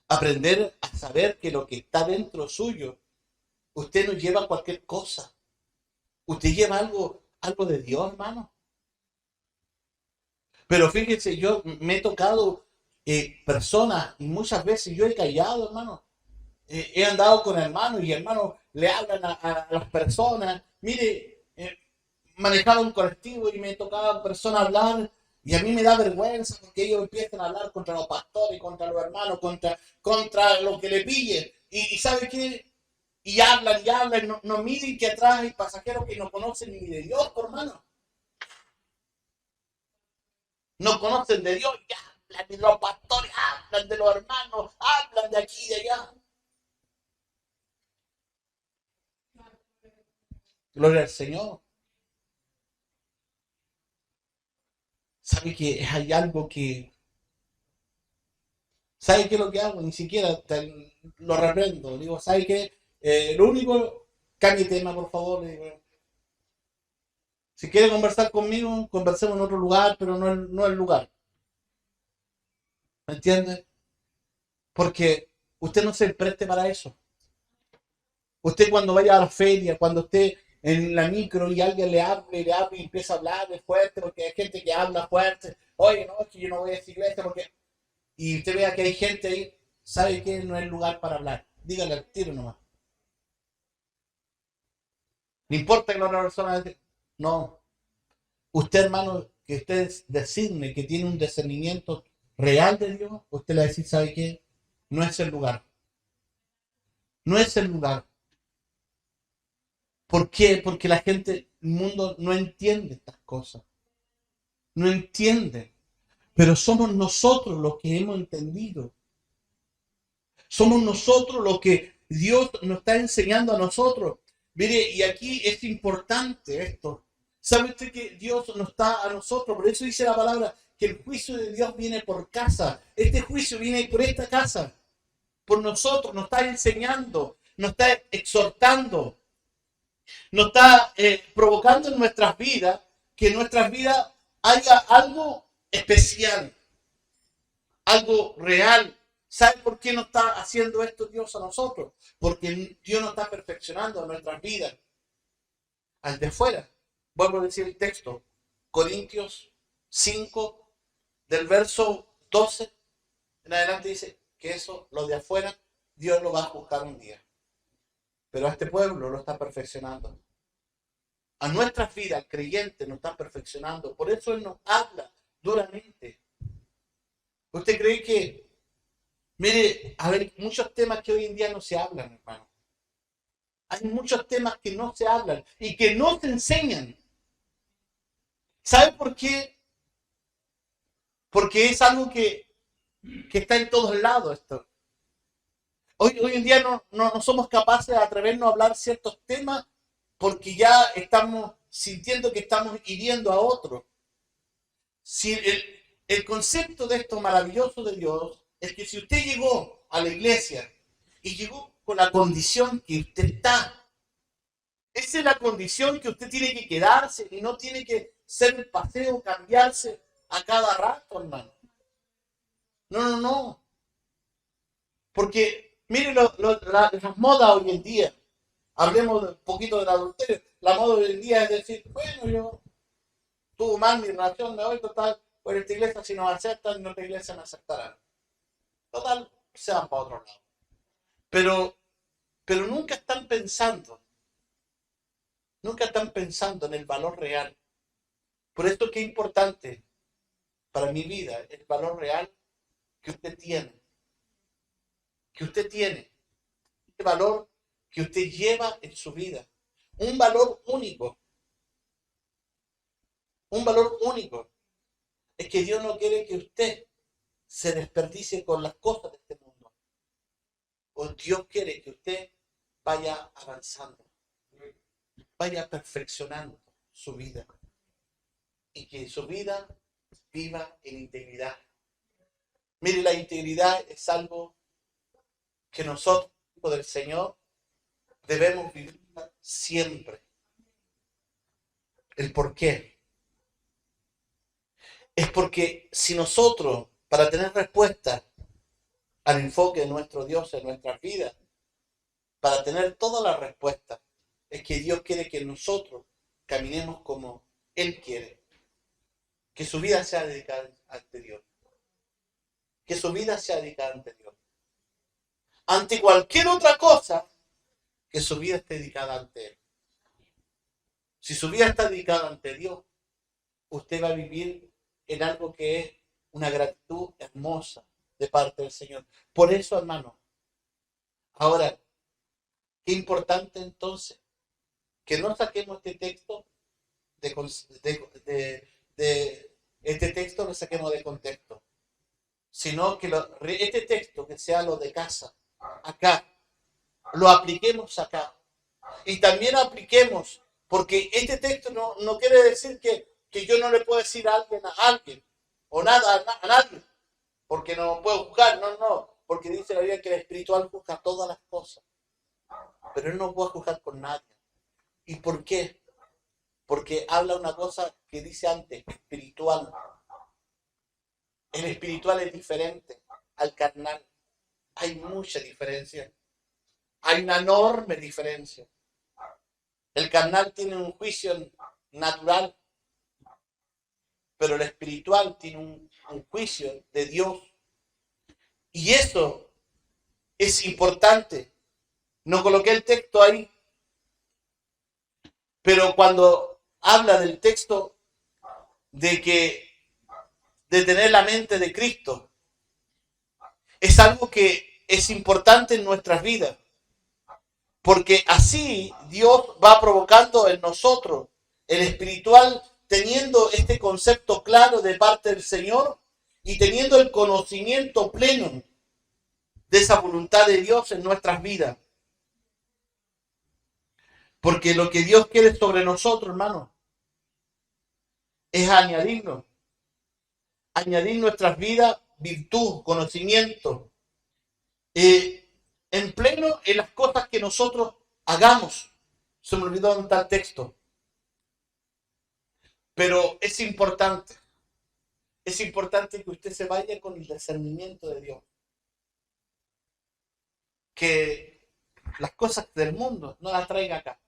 Aprender a saber que lo que está dentro suyo, usted no lleva cualquier cosa. Usted lleva algo de Dios, hermano. Pero fíjese, yo me he tocado personas y muchas veces yo he callado, hermano. He andado con hermanos y hermanos le hablan a las personas. Mire, manejaba un colectivo y me tocaba personas hablar y a mí me da vergüenza porque ellos empiezan a hablar contra los pastores, contra los hermanos, contra lo que le pille. Y ¿sabe qué? Y hablan, no miren que atrás hay pasajeros que no conocen ni de Dios, hermano. No conocen de Dios, ya hablan de los pastores, hablan de los hermanos, hablan de aquí y de allá. Gloria al Señor. ¿Sabe que hay algo que... ¿Sabe qué es lo que hago? Ni siquiera lo reprendo. Digo, ¿sabe qué? Lo único, cambie tema, por favor. Digo, si quiere conversar conmigo, conversemos en otro lugar, pero no el lugar. ¿Me entiende? Porque usted no se preste para eso. Usted cuando vaya a la feria, cuando esté en la micro y alguien le hable y empieza a hablar de fuerte, porque hay gente que habla fuerte. Oye, no, es que yo no voy a esa iglesia porque... Y usted vea que hay gente ahí. ¿sabe qué? No es lugar para hablar. Dígale al tiro nomás. No importa que la otra persona... No. Usted, hermano, que usted designe que tiene un discernimiento real de Dios, usted le va a decir, ¿sabe qué? No es el lugar. No es el lugar. ¿Por qué? Porque la gente, el mundo no entiende estas cosas. No entiende. Pero somos nosotros los que hemos entendido. Somos nosotros los que Dios nos está enseñando a nosotros. Mire, y aquí es importante esto. ¿Sabe usted que Dios nos está a nosotros? Por eso dice la palabra que el juicio de Dios viene por casa. Este juicio viene por esta casa. Por nosotros, nos está enseñando, nos está exhortando, nos está provocando en nuestras vidas, que en nuestras vidas haya algo especial, algo real. ¿Sabe por qué no está haciendo esto Dios a nosotros? Porque Dios nos está perfeccionando en nuestras vidas. Al de fuera. Vuelvo a decir el texto. Corintios 5, del verso 12 en adelante dice que eso, lo de afuera, Dios lo va a juzgar un día. Pero a este pueblo lo está perfeccionando. A nuestras vidas, al creyente, nos está perfeccionando. Por eso Él nos habla duramente. ¿Usted cree que, mire, a ver, muchos temas que hoy en día no se hablan, hermano? Hay muchos temas que no se hablan y que no se enseñan. ¿Sabe por qué? Porque es algo que está en todos lados esto. Hoy en día no somos capaces de atrevernos a hablar ciertos temas porque ya estamos sintiendo que estamos hiriendo a otros. Si el concepto de esto maravilloso de Dios es que si usted llegó a la iglesia y llegó con la condición que usted está, esa es la condición que usted tiene que quedarse y no tiene que ser un paseo, cambiarse a cada rato, hermano. No. Porque, mire las modas hoy en día. Hablemos un poquito del adulterio. La moda hoy en día es decir, bueno, yo tuve mal mi relación de hoy, total, por esta iglesia si nos aceptan, en otra iglesia me aceptarán. Total, se van para otro lado. Pero nunca están pensando en el valor real. Por esto que es importante para mi vida, el valor real que usted tiene. Que usted tiene. El valor que usted lleva en su vida. Un valor único. Un valor único. Es que Dios no quiere que usted se desperdicie con las cosas de este mundo. O Dios quiere que usted vaya avanzando. Vaya perfeccionando su vida. Y que su vida viva en integridad. Mire, la integridad es algo que nosotros, hijos del Señor, debemos vivir siempre. ¿El por qué? Es porque si nosotros, para tener respuesta al enfoque de nuestro Dios en nuestras vidas, para tener todas las respuestas, es que Dios quiere que nosotros caminemos como Él quiere. Que su vida sea dedicada ante Dios. Que su vida sea dedicada ante Dios. Ante cualquier otra cosa, que su vida esté dedicada ante Él. Si su vida está dedicada ante Dios, usted va a vivir en algo que es una gratitud hermosa de parte del Señor. Por eso, hermano, ahora, qué importante entonces que no saquemos este texto este texto lo saquemos de contexto, sino que este texto que sea lo de casa, acá, lo apliquemos acá. Y también apliquemos, porque este texto no quiere decir que yo no le puedo decir a alguien, o nada a nadie, porque no puedo juzgar, no, porque dice la Biblia que el espiritual juzga todas las cosas, pero Él no puede juzgar con nadie. ¿Y por qué? Porque habla una cosa que dice antes, espiritual. El espiritual es diferente al carnal. Hay mucha diferencia. Hay una enorme diferencia. El carnal tiene un juicio natural, pero el espiritual tiene un juicio de Dios. Y eso es importante. No coloqué el texto ahí, pero cuando habla del texto de tener la mente de Cristo, es algo que es importante en nuestras vidas, porque así Dios va provocando en nosotros el espiritual, teniendo este concepto claro de parte del Señor y teniendo el conocimiento pleno de esa voluntad de Dios en nuestras vidas. Porque lo que Dios quiere sobre nosotros, hermano, es añadir nuestras vidas virtud, conocimiento, en pleno en las cosas que nosotros hagamos. Se me olvidó dónde está el texto. Pero es importante que usted se vaya con el discernimiento de Dios. Que las cosas del mundo no las traiga acá.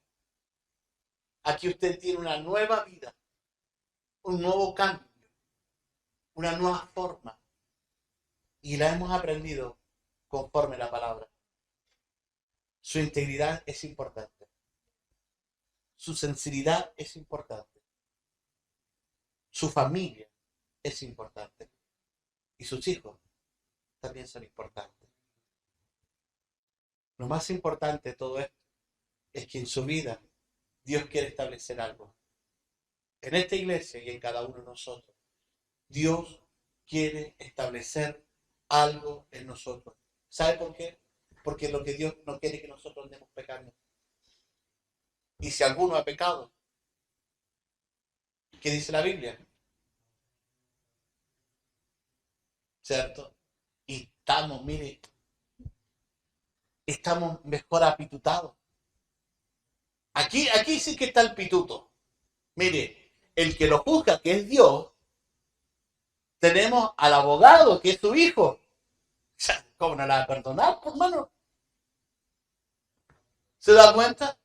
Aquí usted tiene una nueva vida, un nuevo cambio, una nueva forma. Y la hemos aprendido conforme la palabra. Su integridad es importante. Su sinceridad es importante. Su familia es importante. Y sus hijos también son importantes. Lo más importante de todo esto es que en su vida Dios quiere establecer algo. En esta iglesia y en cada uno de nosotros, Dios quiere establecer algo en nosotros. ¿Sabe por qué? Porque lo que Dios no quiere que nosotros andemos pecando. Y si alguno ha pecado, ¿qué dice la Biblia? ¿Cierto? Y estamos, mire, estamos mejor apitutados. Aquí sí que está el pituto. Mire, el que lo juzga, que es Dios, tenemos al abogado, que es su hijo. ¿Cómo no la va a perdonar, hermano? ¿Se da cuenta?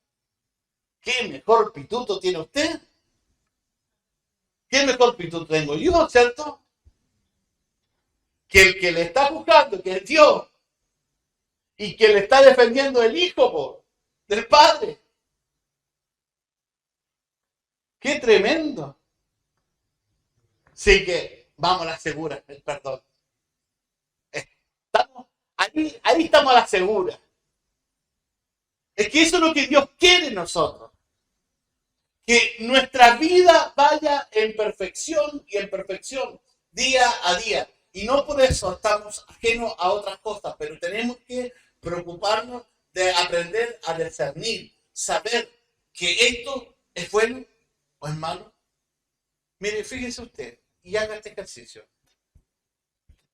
¿Qué mejor pituto tiene usted? ¿Qué mejor pituto tengo yo, cierto? Que el que le está juzgando, que es Dios, y que le está defendiendo el hijo, del padre. ¡Qué tremendo! Sí que vamos a la segura, el perdón. Ahí estamos a la segura. Es que eso es lo que Dios quiere en nosotros. Que nuestra vida vaya en perfección y en perfección, día a día. Y no por eso estamos ajenos a otras cosas, pero tenemos que preocuparnos de aprender a discernir, saber que esto es bueno o es malo. Mire, fíjese usted y haga este ejercicio.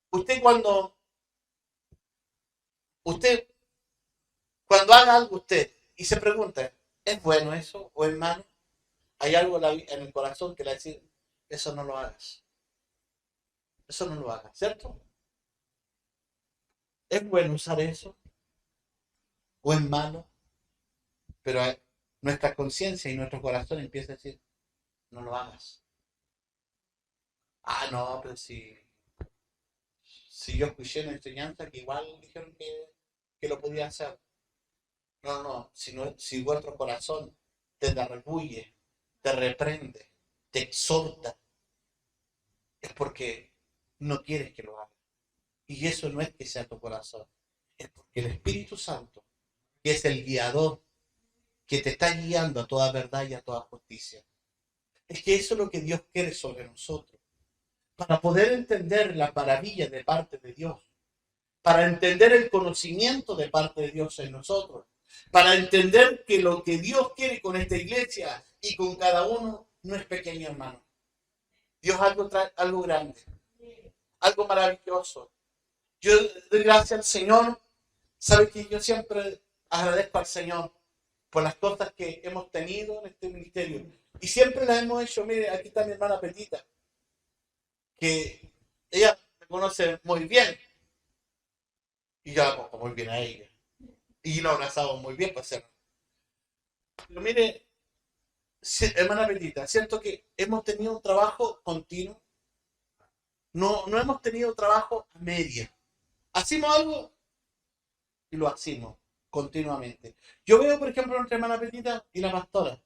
Usted cuando haga algo usted y se pregunta, ¿es bueno eso o es malo? Hay algo en el corazón que le dice, eso no lo hagas. Eso no lo hagas, ¿cierto? ¿Es bueno usar eso? ¿O es malo? Pero nuestra conciencia y nuestro corazón empieza a decir, no lo hagas. Ah, no, pero si yo escuché una enseñanza que igual dijeron que lo podía hacer. No, si vuestro corazón te rebulle, te reprende, te exhorta, es porque no quieres que lo hagas. Y eso no es que sea tu corazón, es porque el Espíritu Santo, que es el guiador, que te está guiando a toda verdad y a toda justicia. Es que eso es lo que Dios quiere sobre nosotros. Para poder entender la maravilla de parte de Dios, para entender el conocimiento de parte de Dios en nosotros, para entender que lo que Dios quiere con esta iglesia y con cada uno no es pequeño, hermano. Dios trae algo grande, algo maravilloso. Yo doy gracias al Señor. Sabe que yo siempre agradezco al Señor por las cosas que hemos tenido en este ministerio. Y siempre las hemos hecho. Mire, aquí está mi hermana Petita, que ella me conoce muy bien. Y yo la conozco muy bien a ella. Y lo abrazamos muy bien para hacerlo. Pero mire, hermana Petita, siento que hemos tenido un trabajo continuo. No hemos tenido trabajo a media. Hacemos algo y lo hacemos continuamente. Yo veo, por ejemplo, entre hermana Petita y la pastora.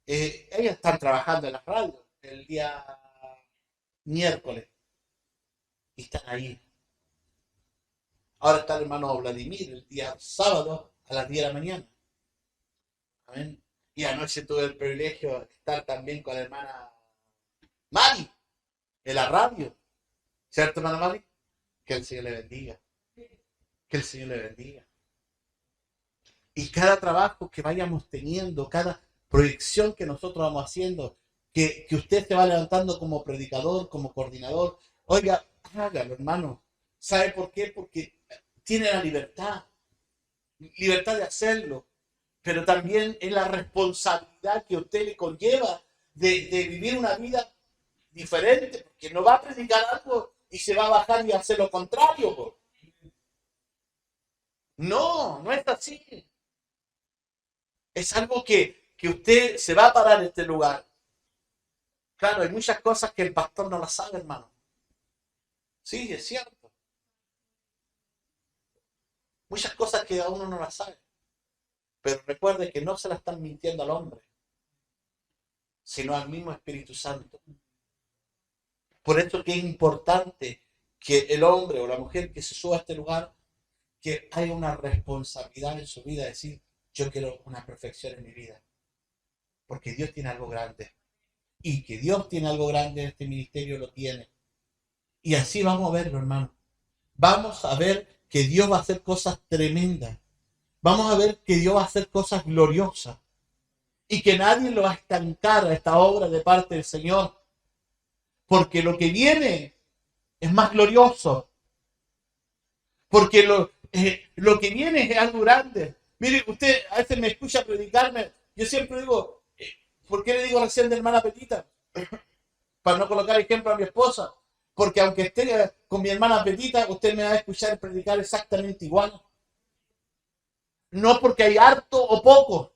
Ellas están trabajando en la radio el día miércoles y están ahí. Ahora está el hermano Vladimir el día sábado a las 10 de la mañana. Amén. Y anoche tuve el privilegio de estar también con la hermana Mari en la radio. ¿Cierto, hermana Mari? Que el Señor le bendiga. Que el Señor le bendiga. Y cada trabajo que vayamos teniendo, cada proyección que nosotros vamos haciendo, que usted se va levantando como predicador, como coordinador, oiga, hágalo, hermano. ¿Sabe por qué? Porque tiene la libertad de hacerlo, pero también es la responsabilidad que a usted le conlleva de vivir una vida diferente, porque no va a predicar algo y se va a bajar y hacer lo contrario. Po. No, no es así. Es algo que usted se va a parar en este lugar. Claro, hay muchas cosas que el pastor no las sabe, hermano. Sí, es cierto. Muchas cosas que a uno no las sabe. Pero recuerde que no se la están mintiendo al hombre, sino al mismo Espíritu Santo. Por eso que es importante que el hombre o la mujer que se suba a este lugar, que haya una responsabilidad en su vida, decir, yo quiero una perfección en mi vida. Porque Dios tiene algo grande. Y que Dios tiene algo grande en este ministerio, lo tiene. Y así vamos a verlo, hermano. Vamos a ver que Dios va a hacer cosas tremendas. Vamos a ver que Dios va a hacer cosas gloriosas. Y que nadie lo va a estancar a esta obra de parte del Señor. Porque lo que viene es más glorioso. Porque lo que viene es algo grande. Mire, usted a veces me escucha predicarme. Yo siempre digo, ¿por qué le digo recién de hermana Petita? Para no colocar ejemplo a mi esposa. Porque aunque esté con mi hermana Petita, usted me va a escuchar predicar exactamente igual. No porque hay harto o poco.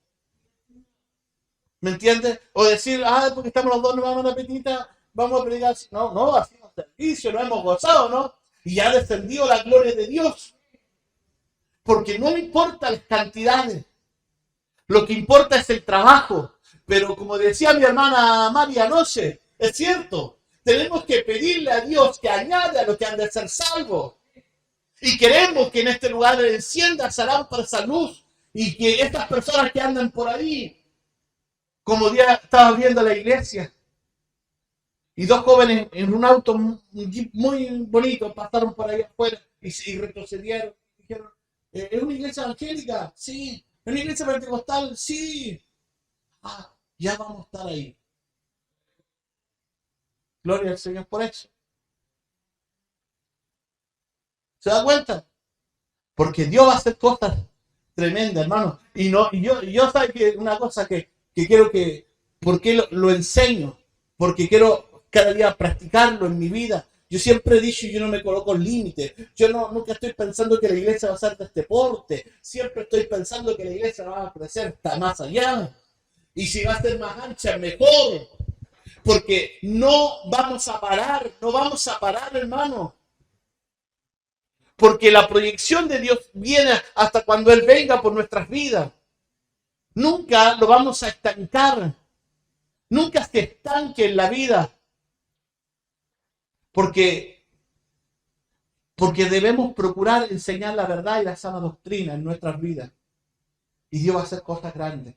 ¿Me entiendes? O decir, porque estamos los dos en hermana Petita, vamos a predicar. No, hacemos servicio, nos hemos gozado, ¿no? Y ha descendido la gloria de Dios. Porque no importa las cantidades. Lo que importa es el trabajo. Pero como decía mi hermana María anoche, es cierto. Tenemos que pedirle a Dios que añada a los que han de ser salvos. Y queremos que en este lugar encienda esa lámpara, esa luz. Y que estas personas que andan por ahí, como día estaba viendo la iglesia, y dos jóvenes en un auto, un jeep muy bonito, pasaron por ahí afuera y retrocedieron. Dijeron, ¿es una iglesia evangélica? Sí. ¿Es una iglesia pentecostal? Sí. Ya vamos a estar ahí. Gloria al Señor por eso. ¿Se da cuenta? Porque Dios va a hacer cosas tremendas, hermano. Y yo sabe que una cosa que quiero que, ¿por qué lo enseño? Porque quiero cada día practicarlo en mi vida. Yo siempre he dicho, yo no me coloco límites. Yo nunca estoy pensando que la iglesia va a ser de este porte. Siempre estoy pensando que la iglesia va a crecer hasta más allá. Y si va a ser más ancha, mejor. Porque no vamos a parar, hermano. Porque la proyección de Dios viene hasta cuando Él venga por nuestras vidas. Nunca lo vamos a estancar. Nunca se estanque en la vida. Porque debemos procurar enseñar la verdad y la sana doctrina en nuestras vidas. Y Dios va a hacer cosas grandes,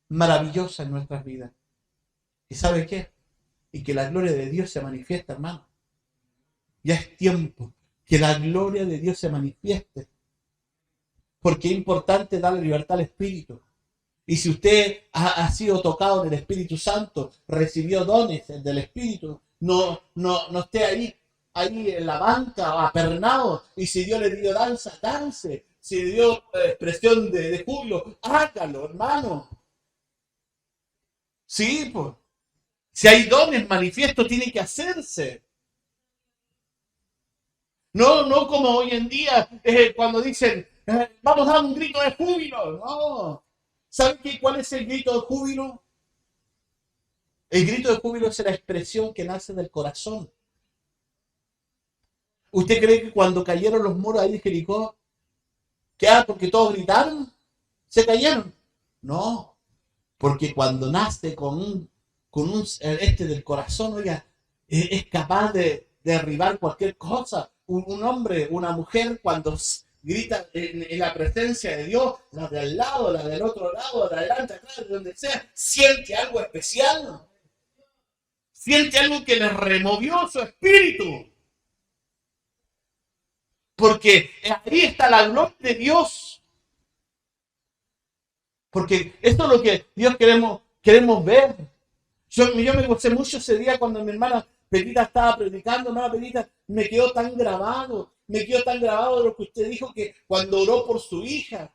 maravillosas en nuestras vidas. ¿Y sabe qué? Y que la gloria de Dios se manifiesta, hermano. Ya es tiempo que la gloria de Dios se manifieste. Porque es importante darle libertad al Espíritu. Y si usted ha sido tocado en el Espíritu Santo, recibió dones del Espíritu, no esté ahí en la banca, apernado. Y si Dios le dio danza, dance. Si le dio expresión de júbilo, hágalo, hermano. Sí, pues. Si hay dones manifiestos, tiene que hacerse. No como hoy en día, cuando dicen, vamos a dar un grito de júbilo. No. ¿Saben cuál es el grito de júbilo? El grito de júbilo es la expresión que nace del corazón. ¿Usted cree que cuando cayeron los muros ahí de Jericó, ¿Qué? Porque todos gritaron, se cayeron. No, porque cuando nace con un del corazón, oiga, es capaz de derribar cualquier cosa. Un hombre, una mujer, cuando grita en la presencia de Dios, la de al lado, la del otro lado, de adelante, atrás, de donde sea, siente algo especial. Siente algo que le removió su espíritu. Porque ahí está la gloria de Dios. Porque esto es lo que Dios queremos ver. Yo me gocé mucho ese día cuando mi hermana Petita estaba predicando. Hermana Petita, me quedó tan grabado lo que usted dijo, que cuando oró por su hija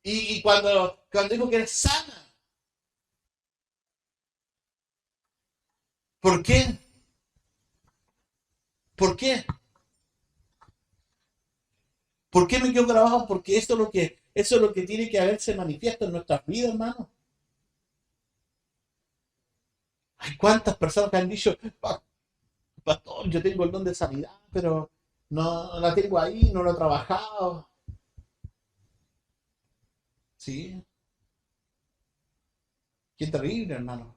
y cuando dijo que era sana. ¿Por qué? ¿Por qué? ¿Por qué me quedó grabado? Porque eso es lo que tiene que haberse manifiesto en nuestras vidas, hermano. Hay cuántas personas que han dicho, pastor, yo tengo el don de sanidad, pero no la tengo ahí, no lo he trabajado. Sí, qué terrible, hermano.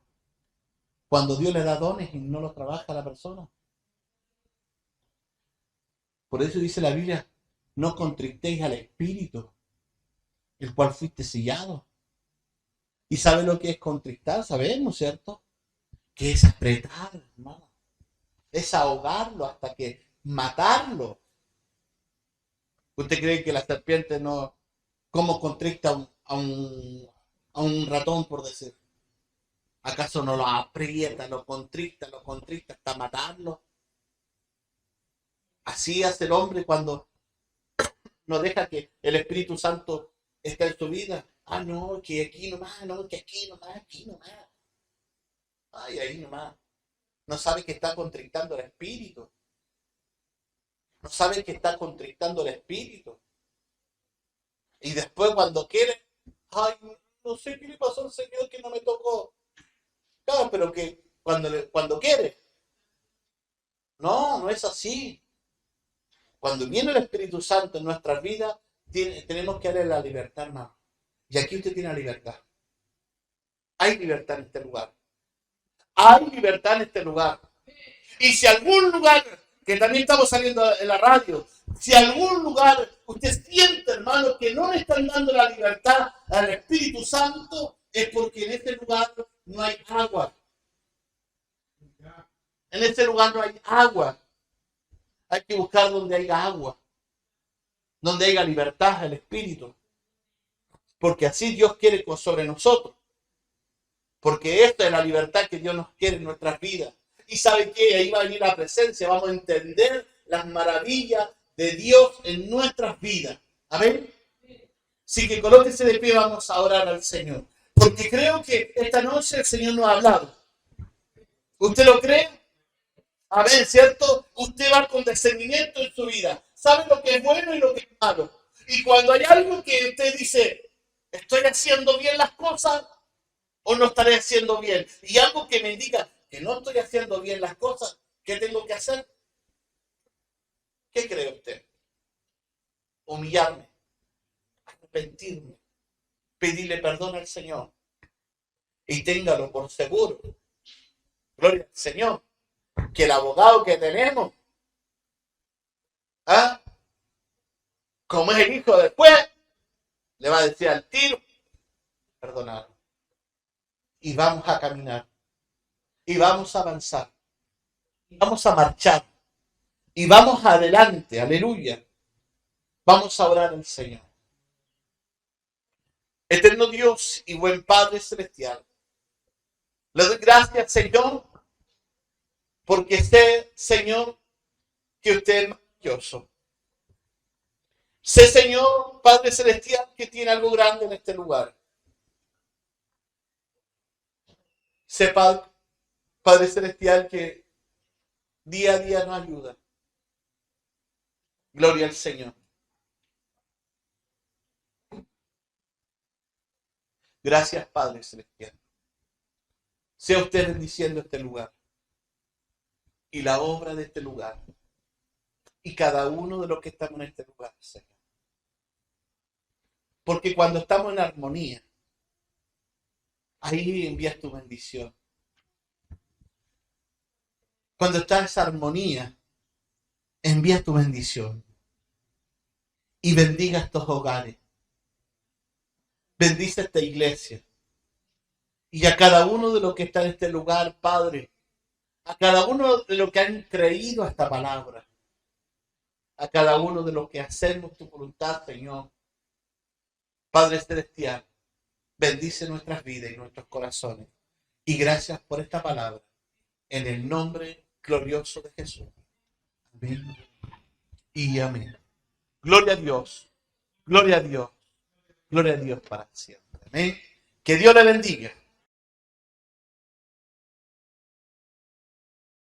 Cuando Dios le da dones y no los trabaja a la persona. Por eso dice la Biblia, no contristéis al Espíritu, el cual fuiste sellado. ¿Y sabe lo que es contristar? Sabemos, ¿cierto? Que es apretar, hermano. Es ahogarlo hasta que matarlo. ¿Usted cree que la serpiente no, cómo contrista a un ratón, por decir? ¿Acaso no lo aprieta, lo contrista hasta matarlo? Así hace el hombre cuando no deja que el Espíritu Santo esté en su vida. Ah, no, que aquí nomás, no, que aquí nomás, aquí nomás. Ay, ahí nomás. No sabe que está contristando el Espíritu. No sabe que está contristando el Espíritu. Y después cuando quiere, ay, no sé qué le pasó al Señor que no me tocó. Claro, pero que cuando quiere. No, no es así. Cuando viene el Espíritu Santo en nuestras vidas, tenemos que darle la libertad, hermano. Y aquí usted tiene la libertad. Hay libertad en este lugar. Hay libertad en este lugar. Y si algún lugar, que también estamos saliendo en la radio, si algún lugar usted siente, hermano, que no le están dando la libertad al Espíritu Santo, es porque en este lugar no hay agua. En este lugar no hay agua. Hay que buscar donde haya agua, donde haya libertad del Espíritu. Porque así Dios quiere sobre nosotros. Porque esta es la libertad que Dios nos quiere en nuestras vidas. Y sabe que ahí va a venir la presencia, vamos a entender las maravillas de Dios en nuestras vidas. Amén. Así que colóquese de pie, vamos a orar al Señor. Porque creo que esta noche el Señor nos ha hablado. ¿Usted lo cree? Amén, ¿cierto? Usted va con discernimiento en su vida. Sabe lo que es bueno y lo que es malo. Y cuando hay algo que usted dice, ¿estoy haciendo bien las cosas o no estaré haciendo bien? Y algo que me indica que no estoy haciendo bien las cosas, ¿qué tengo que hacer? ¿Qué cree usted? Humillarme, arrepentirme, pedirle perdón al Señor. Y téngalo por seguro. Gloria al Señor. Que el abogado que tenemos, ¿ah? Como es el hijo después, le va a decir al tiro, perdonar. Y vamos a caminar. Y vamos a avanzar. Y vamos a marchar. Y vamos adelante. Aleluya. Vamos a orar al Señor. Eterno Dios y buen Padre Celestial. Le doy gracias, Señor, porque sé, Señor, que usted es maravilloso. Sé, Señor, Padre Celestial, que tiene algo grande en este lugar. Sé, Padre Celestial, que día a día nos ayuda. Gloria al Señor. Gracias, Padre Celestial. Sea usted bendiciendo este lugar y la obra de este lugar y cada uno de los que están en este lugar, Señor. Porque cuando estamos en armonía, ahí envías tu bendición. Cuando está esa armonía, envías tu bendición. Y bendiga estos hogares. Bendice esta iglesia. Y a cada uno de los que está en este lugar, Padre. A cada uno de los que han creído a esta palabra. A cada uno de los que hacemos tu voluntad, Señor. Padre Celestial, bendice nuestras vidas y nuestros corazones. Y gracias por esta palabra. En el nombre glorioso de Jesús. Amén. Y amén. Gloria a Dios. Gloria a Dios. Gloria a Dios para siempre. Amén. Que Dios le bendiga.